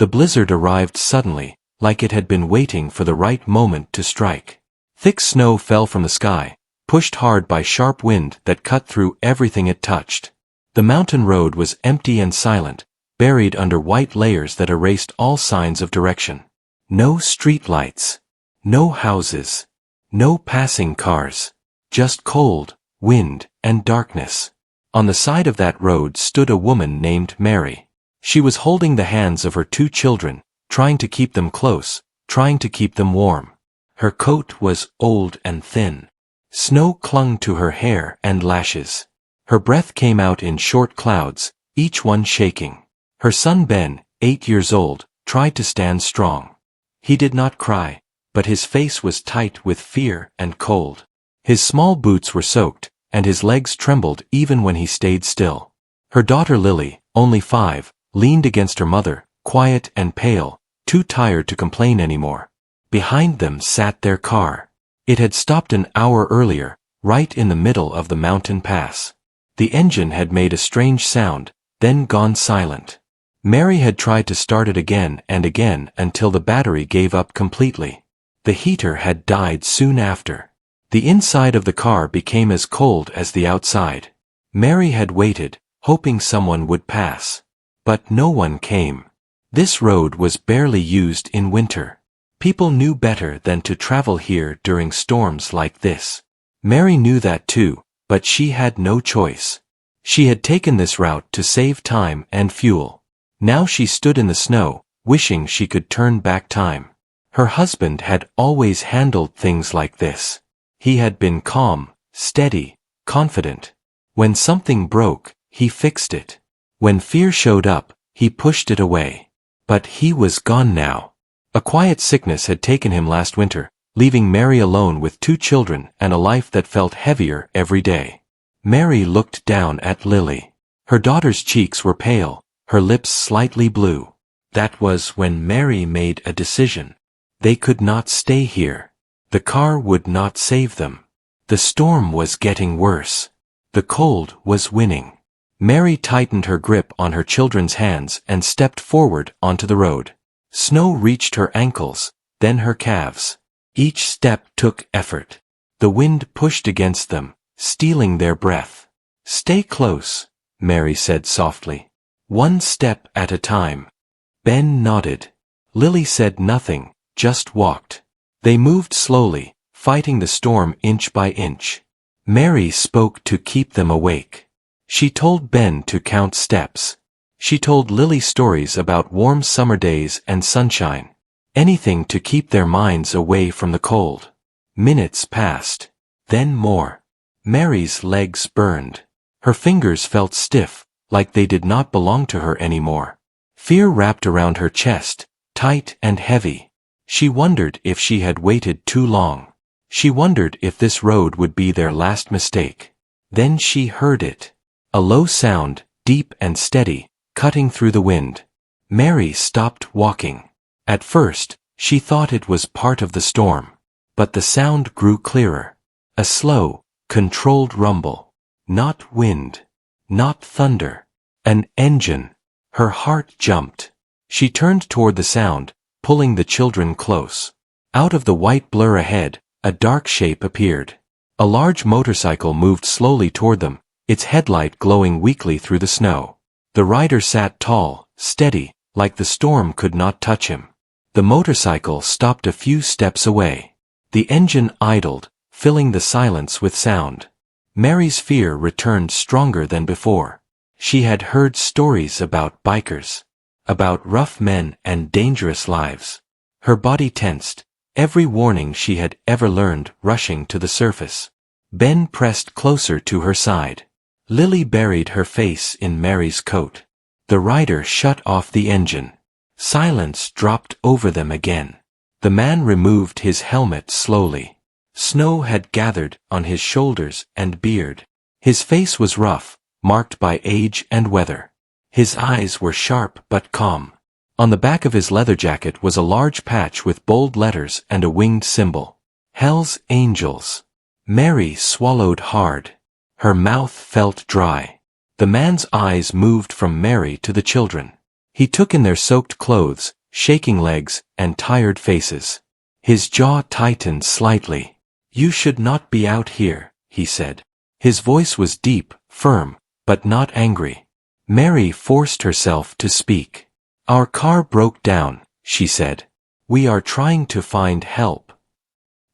The blizzard arrived suddenly, like it had been waiting for the right moment to strike. Thick snow fell from the sky, pushed hard by sharp wind that cut through everything it touched. The mountain road was empty and silent, buried under white layers that erased all signs of direction. No streetlights. No houses. No passing cars. Just cold, wind, and darkness. On the side of that road stood a woman named Mary. She was holding the hands of her 2 children, trying to keep them close, trying to keep them warm. Her coat was old and thin. Snow clung to her hair and lashes. Her breath came out in short clouds, each one shaking. Her son Ben, 8 years old, tried to stand strong. He did not cry, but his face was tight with fear and cold. His small boots were soaked, and his legs trembled even when he stayed still. Her daughter Lily, only 5, leaned against her mother, quiet and pale, too tired to complain anymore. Behind them sat their car. It had stopped an hour earlier, right in the middle of the mountain pass. The engine had made a strange sound, then gone silent. Mary had tried to start it again and again until the battery gave up completely. The heater had died soon after. The inside of the car became as cold as the outside. Mary had waited, hoping someone would pass. But no one came. This road was barely used in winter. People knew better than to travel here during storms like this. Mary knew that too, but she had no choice. She had taken this route to save time and fuel. Now she stood in the snow, wishing she could turn back time. Her husband had always handled things like this. He had been calm, steady, confident. When something broke, he fixed it. When fear showed up, he pushed it away. But he was gone now. A quiet sickness had taken him last winter, leaving Mary alone with 2 children and a life that felt heavier every day. Mary looked down at Lily. Her daughter's cheeks were pale, her lips slightly blue. That was when Mary made a decision. They could not stay here. The car would not save them. The storm was getting worse. The cold was winning. Mary tightened her grip on her children's hands and stepped forward onto the road. Snow reached her ankles, then her calves. Each step took effort. The wind pushed against them, stealing their breath. "Stay close," Mary said softly. "One step at a time." Ben nodded. Lily said nothing, just walked. They moved slowly, fighting the storm inch by inch. Mary spoke to keep them awake. She told Ben to count steps. She told Lily stories about warm summer days and sunshine. Anything to keep their minds away from the cold. Minutes passed. Then more. Mary's legs burned. Her fingers felt stiff, like they did not belong to her anymore. Fear wrapped around her chest, tight and heavy. She wondered if she had waited too long. She wondered if this road would be their last mistake. Then she heard it. A low sound, deep and steady, cutting through the wind. Mary stopped walking. At first, she thought it was part of the storm. But the sound grew clearer. A slow, controlled rumble. Not wind. Not thunder. An engine. Her heart jumped. She turned toward the sound, pulling the children close. Out of the white blur ahead, a dark shape appeared. A large motorcycle moved slowly toward them, its headlight glowing weakly through the snow. The rider sat tall, steady, like the storm could not touch him. The motorcycle stopped a few steps away. The engine idled, filling the silence with sound. Mary's fear returned stronger than before. She had heard stories about bikers, about rough men and dangerous lives. Her body tensed, every warning she had ever learned rushing to the surface. Ben pressed closer to her side. Lily buried her face in Mary's coat. The rider shut off the engine. Silence dropped over them again. The man removed his helmet slowly. Snow had gathered on his shoulders and beard. His face was rough, marked by age and weather. His eyes were sharp but calm. On the back of his leather jacket was a large patch with bold letters and a winged symbol. Hell's Angels. Mary swallowed hard. Her mouth felt dry. The man's eyes moved from Mary to the children. He took in their soaked clothes, shaking legs, and tired faces. His jaw tightened slightly. "You should not be out here," he said. His voice was deep, firm, but not angry. Mary forced herself to speak. "Our car broke down," she said. "We are trying to find help."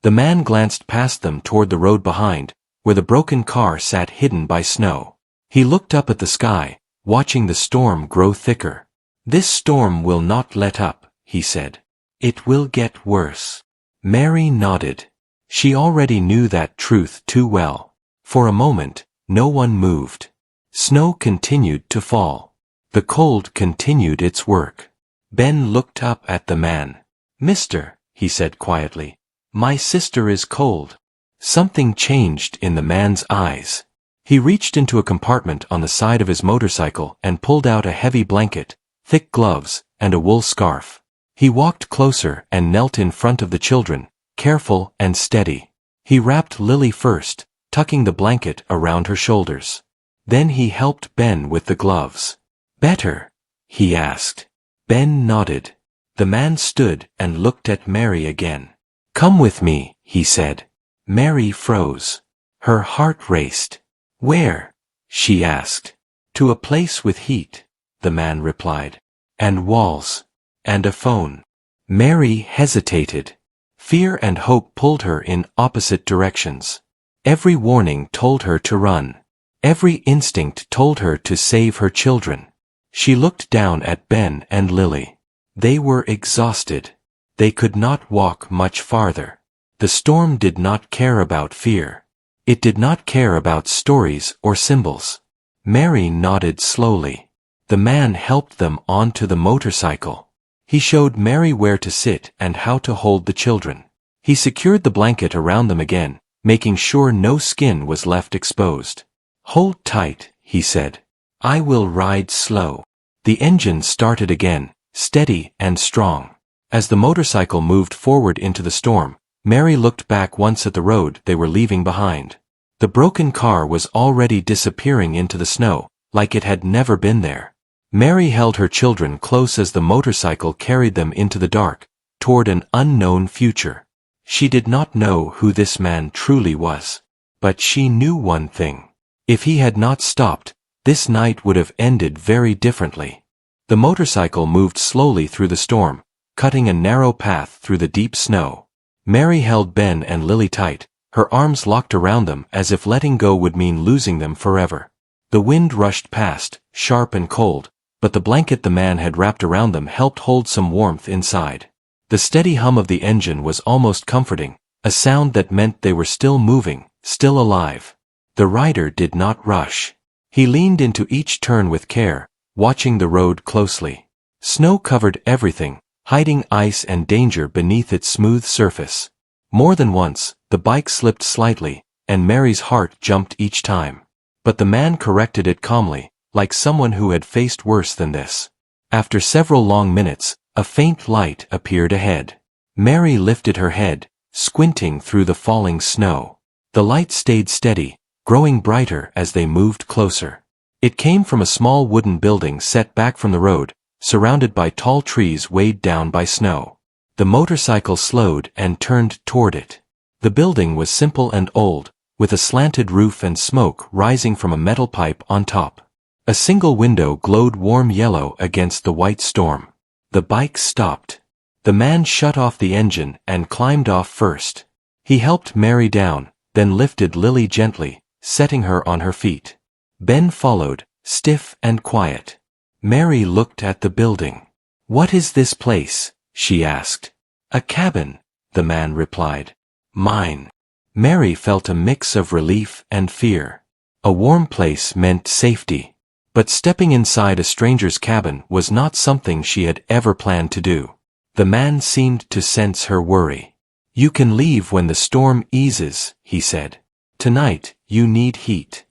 The man glanced past them toward the road behind, where the broken car sat hidden by snow. He looked up at the sky, watching the storm grow thicker. "This storm will not let up," he said. "It will get worse." Mary nodded. She already knew that truth too well. For a moment, no one moved. Snow continued to fall. The cold continued its work. Ben looked up at the man. "Mister," he said quietly, "my sister is cold." Something changed in the man's eyes. He reached into a compartment on the side of his motorcycle and pulled out a heavy blanket, thick gloves, and a wool scarf. He walked closer and knelt in front of the children, careful and steady. He wrapped Lily first, tucking the blanket around her shoulders. Then he helped Ben with the gloves. "Better?" he asked. Ben nodded. The man stood and looked at Mary again. "Come with me," he said. Mary froze. Her heart raced. "Where?" she asked. "To a place with heat," the man replied. "And walls. And a phone." Mary hesitated. Fear and hope pulled her in opposite directions. Every warning told her to run. Every instinct told her to save her children. She looked down at Ben and Lily. They were exhausted. They could not walk much farther. The storm did not care about fear. It did not care about stories or symbols. Mary nodded slowly. The man helped them onto the motorcycle. He showed Mary where to sit and how to hold the children. He secured the blanket around them again, making sure no skin was left exposed. "Hold tight," he said. "I will ride slow." The engine started again, steady and strong. As the motorcycle moved forward into the storm, Mary looked back once at the road they were leaving behind. The broken car was already disappearing into the snow, like it had never been there. Mary held her children close as the motorcycle carried them into the dark, toward an unknown future. She did not know who this man truly was. But she knew one thing. If he had not stopped, this night would have ended very differently. The motorcycle moved slowly through the storm, cutting a narrow path through the deep snow. Mary held Ben and Lily tight, her arms locked around them as if letting go would mean losing them forever. The wind rushed past, sharp and cold, but the blanket the man had wrapped around them helped hold some warmth inside. The steady hum of the engine was almost comforting, a sound that meant they were still moving, still alive. The rider did not rush. He leaned into each turn with care, watching the road closely. Snow covered everything, hiding ice and danger beneath its smooth surface. More than once, the bike slipped slightly, and Mary's heart jumped each time. But the man corrected it calmly, like someone who had faced worse than this. After several long minutes, a faint light appeared ahead. Mary lifted her head, squinting through the falling snow. The light stayed steady, growing brighter as they moved closer. It came from a small wooden building set back from the road, surrounded by tall trees weighed down by snow. The motorcycle slowed and turned toward it. The building was simple and old, with a slanted roof and smoke rising from a metal pipe on top. A single window glowed warm yellow against the white storm. The bike stopped. The man shut off the engine and climbed off first. He helped Mary down, then lifted Lily gently, setting her on her feet. Ben followed, stiff and quiet. Mary looked at the building. "What is this place?" she asked. "A cabin," the man replied. "Mine." Mary felt a mix of relief and fear. A warm place meant safety. But stepping inside a stranger's cabin was not something she had ever planned to do. The man seemed to sense her worry. "You can leave when the storm eases," he said. "Tonight, you need heat."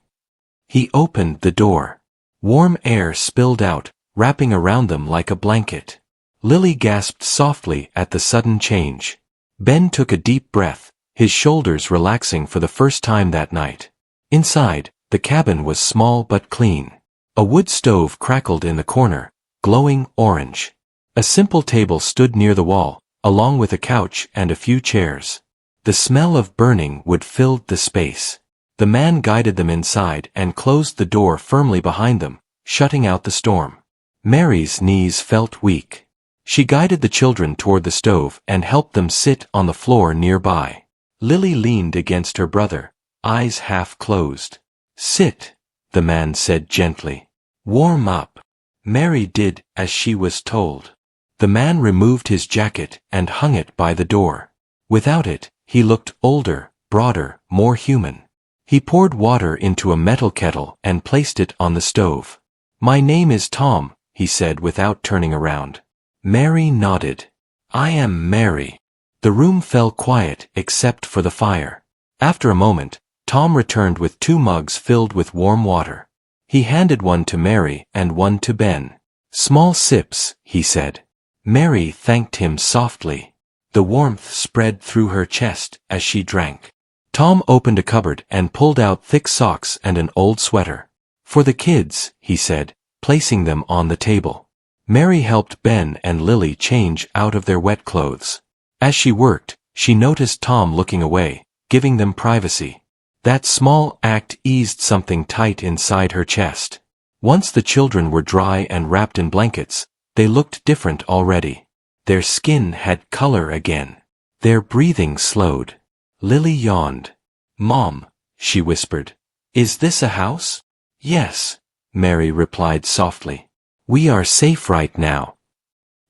He opened the door. Warm air spilled out, wrapping around them like a blanket. Lily gasped softly at the sudden change. Ben took a deep breath, his shoulders relaxing for the first time that night. Inside, the cabin was small but clean. A wood stove crackled in the corner, glowing orange. A simple table stood near the wall, along with a couch and a few chairs. The smell of burning wood filled the space. The man guided them inside and closed the door firmly behind them, shutting out the storm. Mary's knees felt weak. She guided the children toward the stove and helped them sit on the floor nearby. Lily leaned against her brother, eyes half closed. "Sit," the man said gently. "Warm up." Mary did as she was told. The man removed his jacket and hung it by the door. Without it, he looked older, broader, more human. He poured water into a metal kettle and placed it on the stove. "My name is Tom," he said without turning around. Mary nodded. "I am Mary." The room fell quiet except for the fire. After a moment, Tom returned with 2 mugs filled with warm water. He handed one to Mary and one to Ben. "Small sips," he said. Mary thanked him softly. The warmth spread through her chest as she drank. Tom opened a cupboard and pulled out thick socks and an old sweater. "For the kids," he said, placing them on the table. Mary helped Ben and Lily change out of their wet clothes. As she worked, she noticed Tom looking away, giving them privacy. That small act eased something tight inside her chest. Once the children were dry and wrapped in blankets, they looked different already. Their skin had color again. Their breathing slowed. Lily yawned. "Mom," she whispered, "is this a house?" "Yes," Mary replied softly. "We are safe right now."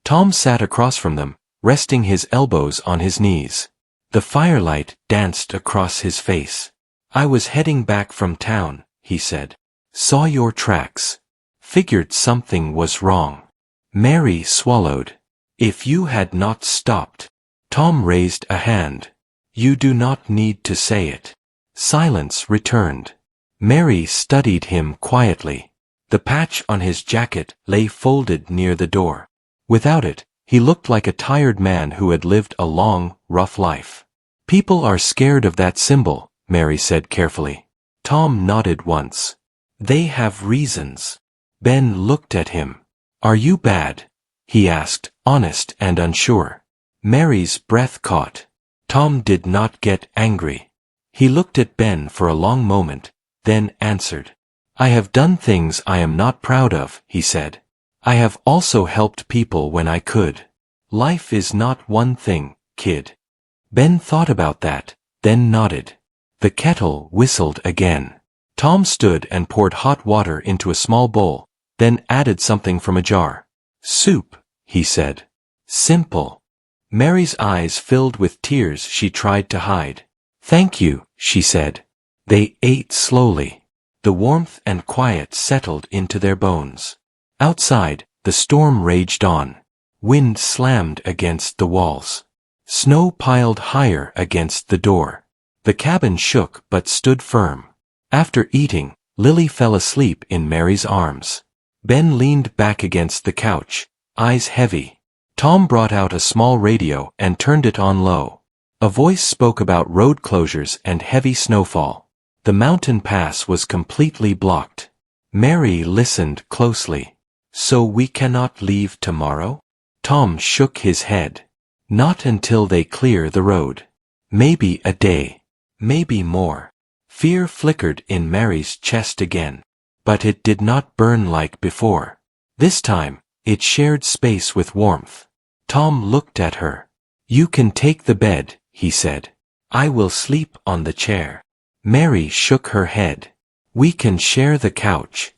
Tom sat across from them, resting his elbows on his knees. The firelight danced across his face. "I was heading back from town," he said. "Saw your tracks. Figured something was wrong." Mary swallowed. "If you had not stopped." Tom raised a hand. "You do not need to say it." Silence returned. Mary studied him quietly. The patch on his jacket lay folded near the door. Without it, he looked like a tired man who had lived a long, rough life. "People are scared of that symbol," Mary said carefully. Tom nodded once. "They have reasons." Ben looked at him. "Are you bad?" he asked, honest and unsure. Mary's breath caught. Tom did not get angry. He looked at Ben for a long moment, then answered. "I have done things I am not proud of," he said. "I have also helped people when I could. Life is not one thing, kid." Ben thought about that, then nodded. The kettle whistled again. Tom stood and poured hot water into a small bowl, then added something from a jar. "Soup," he said. "Simple." Mary's eyes filled with tears she tried to hide. "Thank you," she said. They ate slowly. The warmth and quiet settled into their bones. Outside, the storm raged on. Wind slammed against the walls. Snow piled higher against the door. The cabin shook but stood firm. After eating, Lily fell asleep in Mary's arms. Ben leaned back against the couch, eyes heavy. Tom brought out a small radio and turned it on low. A voice spoke about road closures and heavy snowfall. The mountain pass was completely blocked. Mary listened closely. "So we cannot leave tomorrow?" Tom shook his head. "Not until they clear the road. Maybe a day. Maybe more." Fear flickered in Mary's chest again. But it did not burn like before. This time, it shared space with warmth. Tom looked at her. "You can take the bed," he said. "I will sleep on the chair." Mary shook her head. "We can share the couch."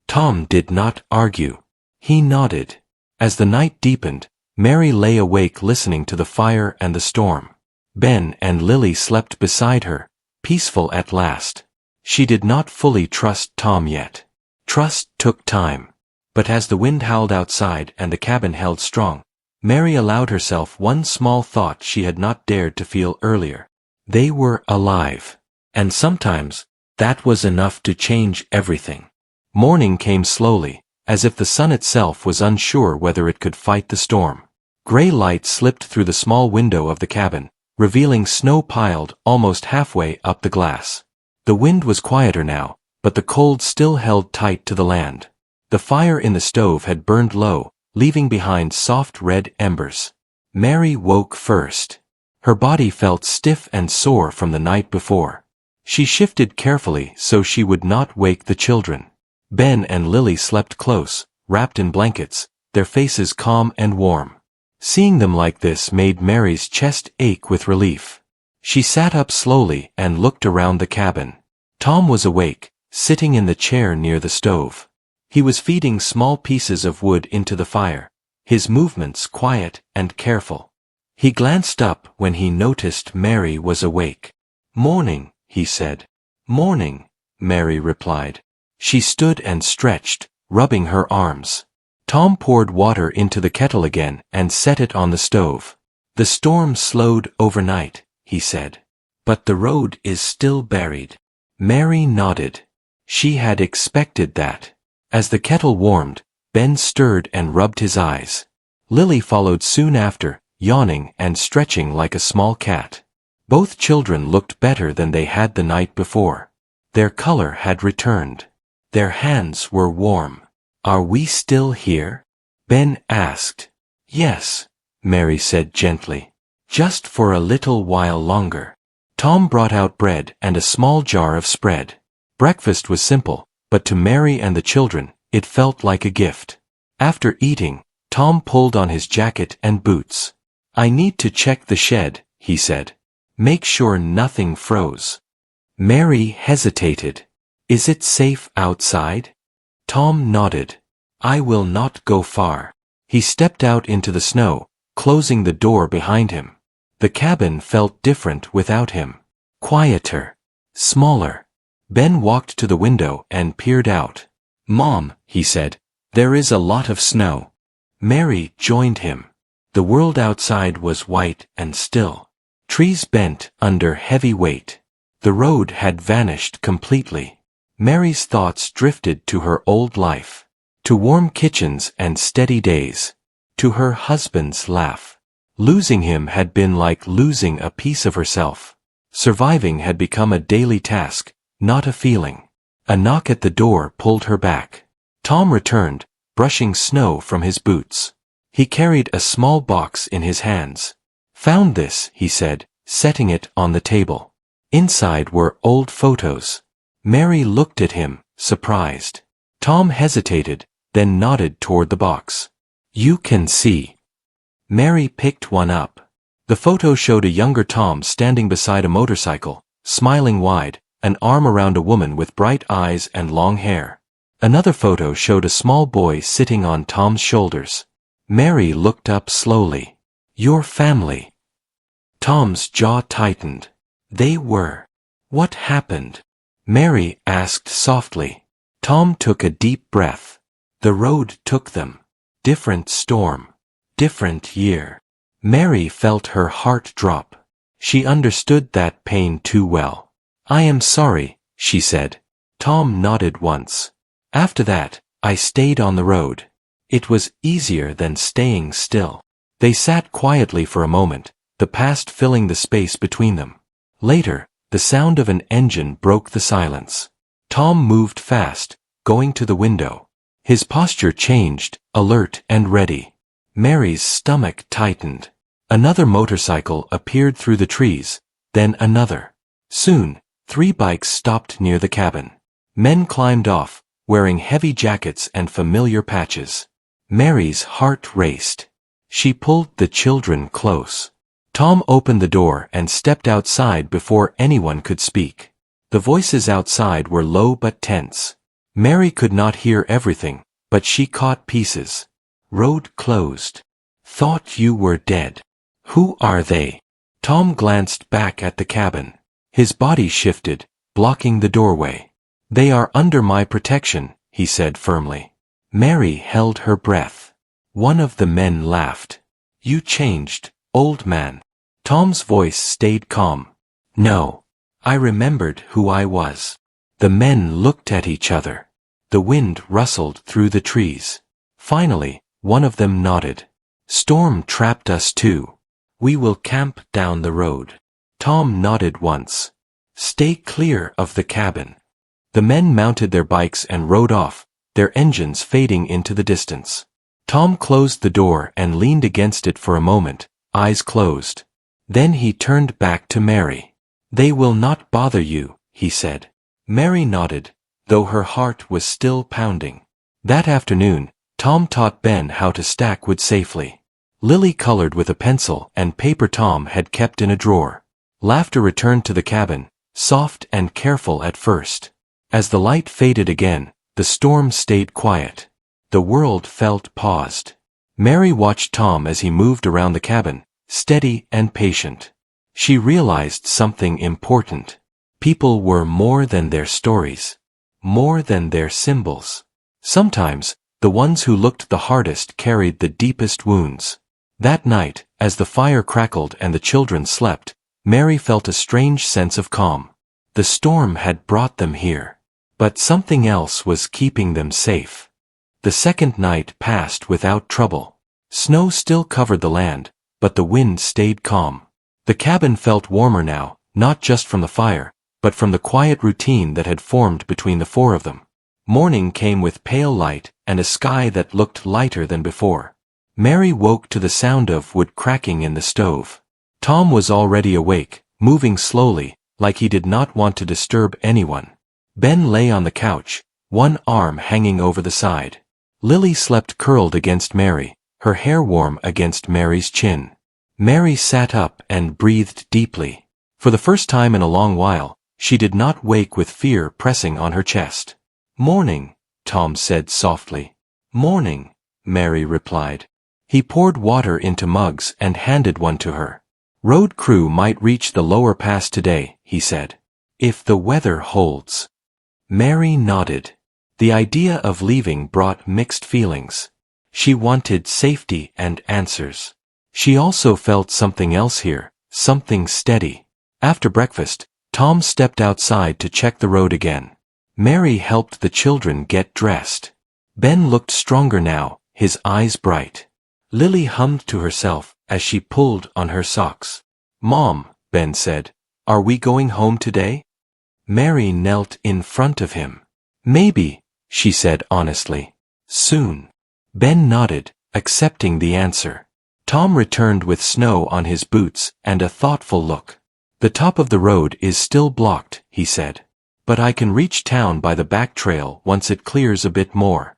Tom did not argue. He nodded. As the night deepened, Mary lay awake listening to the fire and the storm. Ben and Lily slept beside her, peaceful at last. She did not fully trust Tom yet. Trust took time. But as the wind howled outside and the cabin held strong, Mary allowed herself one small thought she had not dared to feel earlier. They were alive. And sometimes, that was enough to change everything. Morning came slowly, as if the sun itself was unsure whether it could fight the storm. Gray light slipped through the small window of the cabin, revealing snow piled almost halfway up the glass. The wind was quieter now, but the cold still held tight to the land. The fire in the stove had burned low, leaving behind soft red embers. Mary woke first. Her body felt stiff and sore from the night before. She shifted carefully so she would not wake the children. Ben and Lily slept close, wrapped in blankets, their faces calm and warm. Seeing them like this made Mary's chest ache with relief. She sat up slowly and looked around the cabin. Tom was awake, sitting in the chair near the stove. He was feeding small pieces of wood into the fire, his movements quiet and careful. He glanced up when he noticed Mary was awake. "Morning," he said. "Morning," Mary replied. She stood and stretched, rubbing her arms. Tom poured water into the kettle again and set it on the stove. "The storm slowed overnight," he said. "But the road is still buried." Mary nodded. She had expected that. As the kettle warmed, Ben stirred and rubbed his eyes. Lily followed soon after, yawning and stretching like a small cat. Both children looked better than they had the night before. Their color had returned. Their hands were warm. "Are we still here?" Ben asked. "Yes," Mary said gently. "Just for a little while longer." Tom brought out bread and a small jar of spread. Breakfast was simple, but to Mary and the children, it felt like a gift. After eating, Tom pulled on his jacket and boots. "I need to check the shed," he said. "Make sure nothing froze." Mary hesitated. "Is it safe outside?" Tom nodded. "I will not go far." He stepped out into the snow, closing the door behind him. The cabin felt different without him. Quieter. Smaller. Ben walked to the window and peered out. "Mom," he said, "there is a lot of snow." Mary joined him. The world outside was white and still. Trees bent under heavy weight. The road had vanished completely. Mary's thoughts drifted to her old life. To warm kitchens and steady days. To her husband's laugh. Losing him had been like losing a piece of herself. Surviving had become a daily task, not a feeling. A knock at the door pulled her back. Tom returned, brushing snow from his boots. He carried a small box in his hands. "Found this," he said, setting it on the table. Inside were old photos. Mary looked at him, surprised. Tom hesitated, then nodded toward the box. "You can see." Mary picked one up. The photo showed a younger Tom standing beside a motorcycle, smiling wide, an arm around a woman with bright eyes and long hair. Another photo showed a small boy sitting on Tom's shoulders. Mary looked up slowly. "Your family." Tom's jaw tightened. They were. "What happened?" Mary asked softly. Tom took a deep breath. "The road took them. Different storm. Different year." Mary felt her heart drop. She understood that pain too well. "I am sorry," she said. Tom nodded once. "After that, I stayed on the road. It was easier than staying still." They sat quietly for a moment, the past filling the space between them. Later, the sound of an engine broke the silence. Tom moved fast, going to the window. His posture changed, alert and ready. Mary's stomach tightened. Another motorcycle appeared through the trees, then another. Soon, 3 bikes stopped near the cabin. Men climbed off, wearing heavy jackets and familiar patches. Mary's heart raced. She pulled the children close. Tom opened the door and stepped outside before anyone could speak. The voices outside were low but tense. Mary could not hear everything, but she caught pieces. "Road closed. Thought you were dead. Who are they?" Tom glanced back at the cabin. His body shifted, blocking the doorway. "They are under my protection," he said firmly. Mary held her breath. One of the men laughed. "You changed, old man." Tom's voice stayed calm. "No. I remembered who I was." The men looked at each other. The wind rustled through the trees. Finally, one of them nodded. "Storm trapped us too. We will camp down the road." Tom nodded once. "Stay clear of the cabin." The men mounted their bikes and rode off, their engines fading into the distance. Tom closed the door and leaned against it for a moment, eyes closed. Then he turned back to Mary. "They will not bother you," he said. Mary nodded, though her heart was still pounding. That afternoon, Tom taught Ben how to stack wood safely. Lily colored with a pencil and paper Tom had kept in a drawer. Laughter returned to the cabin, soft and careful at first. As the light faded again, the storm stayed quiet. The world felt paused. Mary watched Tom as he moved around the cabin, steady and patient. She realized something important. People were more than their stories, more than their symbols. Sometimes, the ones who looked the hardest carried the deepest wounds. That night, as the fire crackled and the children slept, Mary felt a strange sense of calm. The storm had brought them here. But something else was keeping them safe. The second night passed without trouble. Snow still covered the land, but the wind stayed calm. The cabin felt warmer now, not just from the fire, but from the quiet routine that had formed between the four of them. Morning came with pale light and a sky that looked lighter than before. Mary woke to the sound of wood cracking in the stove. Tom was already awake, moving slowly, like he did not want to disturb anyone. Ben lay on the couch, one arm hanging over the side. Lily slept curled against Mary, her hair warm against Mary's chin. Mary sat up and breathed deeply. For the first time in a long while, she did not wake with fear pressing on her chest. "Morning," Tom said softly. "Morning," Mary replied. He poured water into mugs and handed one to her. "Road crew might reach the lower pass today," he said. "If the weather holds." Mary nodded. The idea of leaving brought mixed feelings. She wanted safety and answers. She also felt something else here, something steady. After breakfast, Tom stepped outside to check the road again. Mary helped the children get dressed. Ben looked stronger now, his eyes bright. Lily hummed to herself as she pulled on her socks. "Mom," Ben said, "are we going home today?" Mary knelt in front of him. "Maybe," she said honestly. "Soon." Ben nodded, accepting the answer. Tom returned with snow on his boots and a thoughtful look. "The top of the road is still blocked," he said. "But I can reach town by the back trail once it clears a bit more."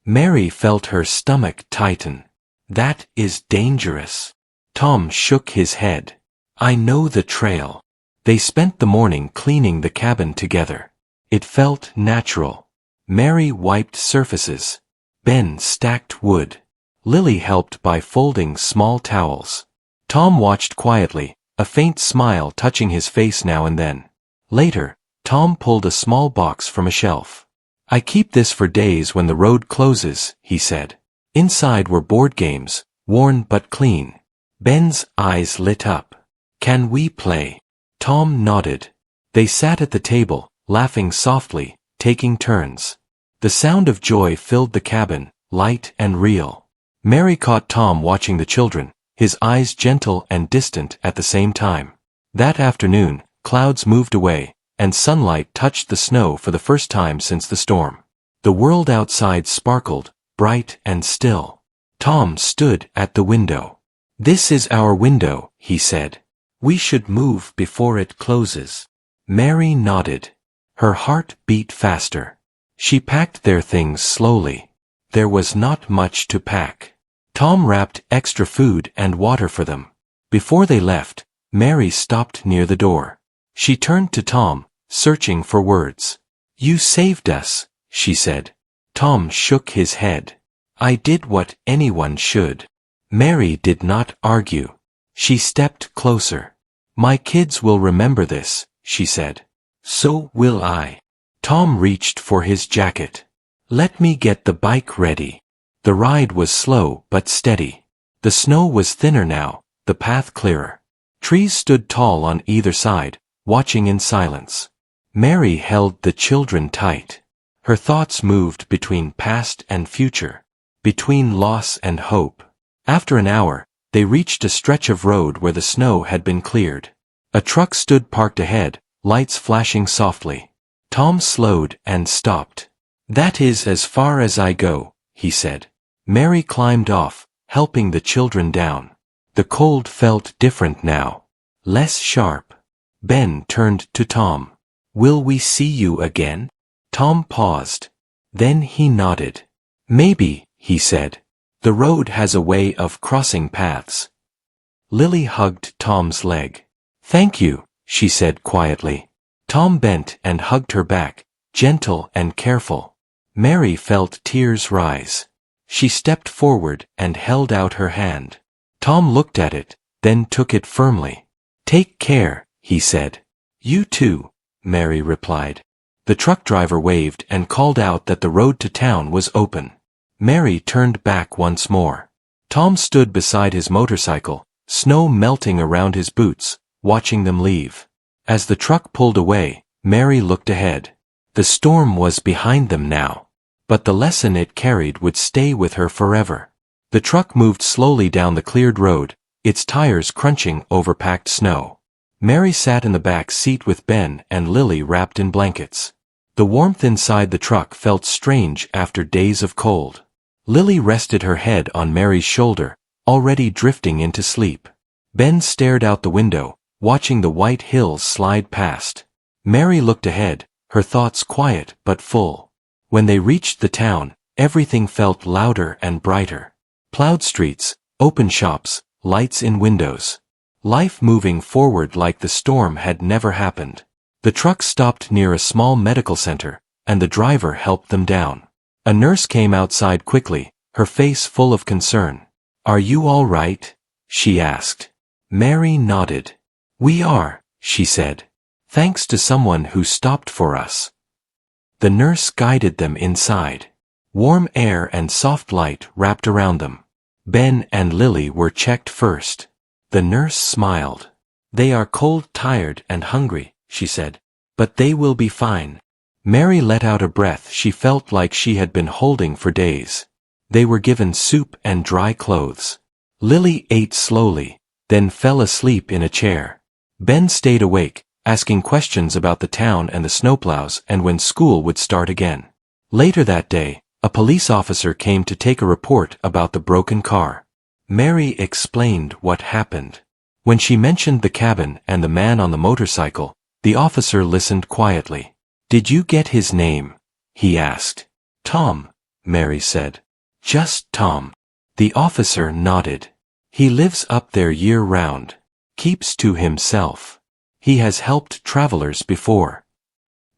Mary felt her stomach tighten. "That is dangerous." Tom shook his head. "I know the trail." They spent the morning cleaning the cabin together. It felt natural. Mary wiped surfaces. Ben stacked wood. Lily helped by folding small towels. Tom watched quietly, a faint smile touching his face now and then. Later, Tom pulled a small box from a shelf. "I keep this for days when the road closes," he said. Inside were board games, worn but clean. Ben's eyes lit up. "Can we play?" Tom nodded. They sat at the table, laughing softly, taking turns. The sound of joy filled the cabin, light and real. Mary caught Tom watching the children, his eyes gentle and distant at the same time. That afternoon, clouds moved away, and sunlight touched the snow for the first time since the storm. The world outside sparkled, bright and still. Tom stood at the window. "This is our window," he said. "We should move before it closes." Mary nodded. Her heart beat faster. She packed their things slowly. There was not much to pack. Tom wrapped extra food and water for them. Before they left, Mary stopped near the door. She turned to Tom, searching for words. "You saved us," she said. Tom shook his head. "I did what anyone should." Mary did not argue. She stepped closer. "My kids will remember this," she said. "So will I." Tom reached for his jacket. "Let me get the bike ready." The ride was slow but steady. The snow was thinner now, the path clearer. Trees stood tall on either side, watching in silence. Mary held the children tight. Her thoughts moved between past and future, between loss and hope. After an hour, they reached a stretch of road where the snow had been cleared. A truck stood parked ahead, lights flashing softly. Tom slowed and stopped. "That is as far as I go," he said. Mary climbed off, helping the children down. The cold felt different now. Less sharp. Ben turned to Tom. "Will we see you again?" Tom paused. Then he nodded. "Maybe," he said. "The road has a way of crossing paths." Lily hugged Tom's leg. "Thank you," she said quietly. Tom bent and hugged her back, gentle and careful. Mary felt tears rise. She stepped forward and held out her hand. Tom looked at it, then took it firmly. "Take care," he said. "You too," Mary replied. The truck driver waved and called out that the road to town was open. Mary turned back once more. Tom stood beside his motorcycle, snow melting around his boots, watching them leave. As the truck pulled away, Mary looked ahead. The storm was behind them now. But the lesson it carried would stay with her forever. The truck moved slowly down the cleared road, its tires crunching over packed snow. Mary sat in the back seat with Ben and Lily wrapped in blankets. The warmth inside the truck felt strange after days of cold. Lily rested her head on Mary's shoulder, already drifting into sleep. Ben stared out the window, watching the white hills slide past. Mary looked ahead, her thoughts quiet but full. When they reached the town, everything felt louder and brighter. Plowed streets, open shops, lights in windows. Life moving forward like the storm had never happened. The truck stopped near a small medical center, and the driver helped them down. A nurse came outside quickly, her face full of concern. "Are you all right?" she asked. Mary nodded. "We are," she said. "Thanks to someone who stopped for us." The nurse guided them inside. Warm air and soft light wrapped around them. Ben and Lily were checked first. The nurse smiled. "They are cold, tired, and hungry," she said. "But they will be fine." Mary let out a breath she felt like she had been holding for days. They were given soup and dry clothes. Lily ate slowly, then fell asleep in a chair. Ben stayed awake, asking questions about the town and the snowplows and when school would start again. Later that day, a police officer came to take a report about the broken car. Mary explained what happened. When she mentioned the cabin and the man on the motorcycle, the officer listened quietly. "Did you get his name?" he asked. "Tom," Mary said. "Just Tom." The officer nodded. "He lives up there year-round. Keeps to himself. He has helped travelers before."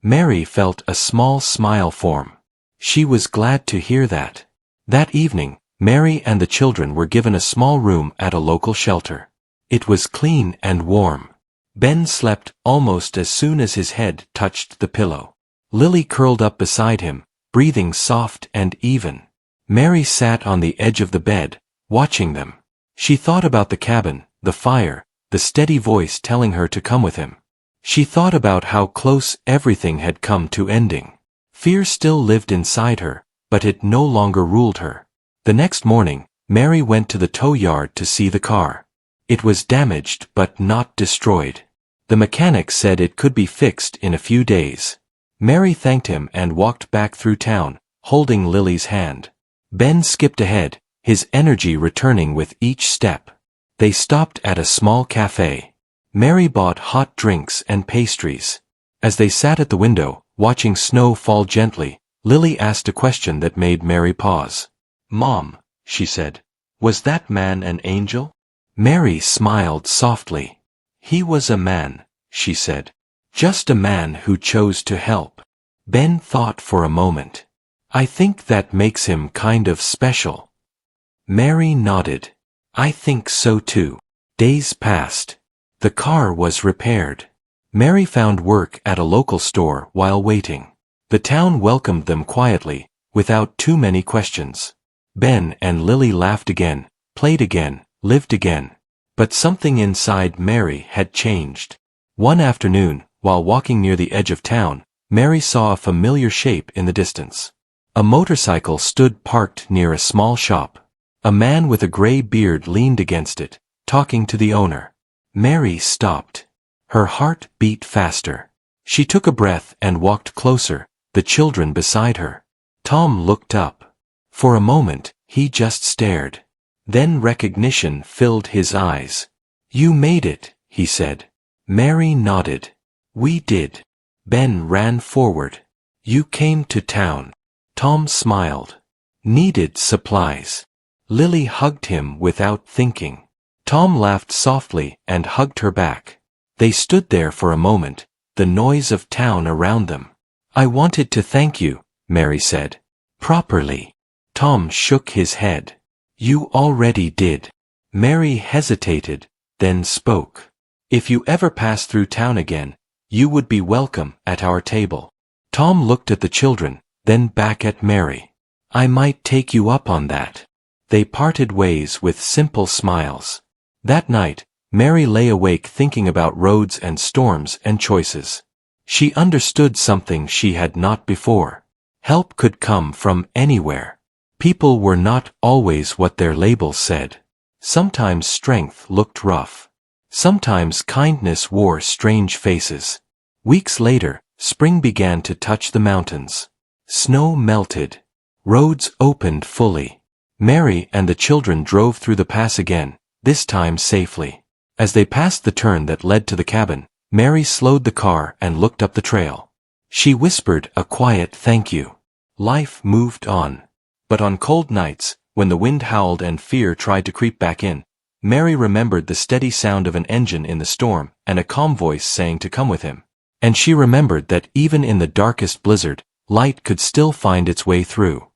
Mary felt a small smile form. She was glad to hear that. That evening, Mary and the children were given a small room at a local shelter. It was clean and warm. Ben slept almost as soon as his head touched the pillow. Lily curled up beside him, breathing soft and even. Mary sat on the edge of the bed, watching them. She thought about the cabin, the fire, the steady voice telling her to come with him. She thought about how close everything had come to ending. Fear still lived inside her, but it no longer ruled her. The next morning, Mary went to the tow yard to see the car. It was damaged but not destroyed. The mechanic said it could be fixed in a few days. Mary thanked him and walked back through town, holding Lily's hand. Ben skipped ahead, his energy returning with each step. They stopped at a small cafe. Mary bought hot drinks and pastries. As they sat at the window, watching snow fall gently, Lily asked a question that made Mary pause. "Mom," she said, "was that man an angel?" Mary smiled softly. "He was a man," she said. "Just a man who chose to help." Ben thought for a moment. "I think that makes him kind of special." Mary nodded. "I think so too." Days passed. The car was repaired. Mary found work at a local store while waiting. The town welcomed them quietly, without too many questions. Ben and Lily laughed again, played again, lived again. But something inside Mary had changed. One afternoon, while walking near the edge of town, Mary saw a familiar shape in the distance. A motorcycle stood parked near a small shop. A man with a gray beard leaned against it, talking to the owner. Mary stopped. Her heart beat faster. She took a breath and walked closer, the children beside her. Tom looked up. For a moment, he just stared. Then recognition filled his eyes. "You made it," he said. Mary nodded. "We did." Ben ran forward. "You came to town." Tom smiled. "Needed supplies." Lily hugged him without thinking. Tom laughed softly and hugged her back. They stood there for a moment, the noise of town around them. "I wanted to thank you," Mary said. "Properly." Tom shook his head. "You already did." Mary hesitated, then spoke. "If you ever pass through town again, you would be welcome at our table." Tom looked at the children, then back at Mary. "I might take you up on that." They parted ways with simple smiles. That night, Mary lay awake thinking about roads and storms and choices. She understood something she had not before. Help could come from anywhere. People were not always what their labels said. Sometimes strength looked rough. Sometimes kindness wore strange faces. Weeks later, spring began to touch the mountains. Snow melted. Roads opened fully. Mary and the children drove through the pass again, this time safely. As they passed the turn that led to the cabin, Mary slowed the car and looked up the trail. She whispered a quiet thank you. Life moved on. But on cold nights, when the wind howled and fear tried to creep back in, Mary remembered the steady sound of an engine in the storm and a calm voice saying to come with him. And she remembered that even in the darkest blizzard, light could still find its way through.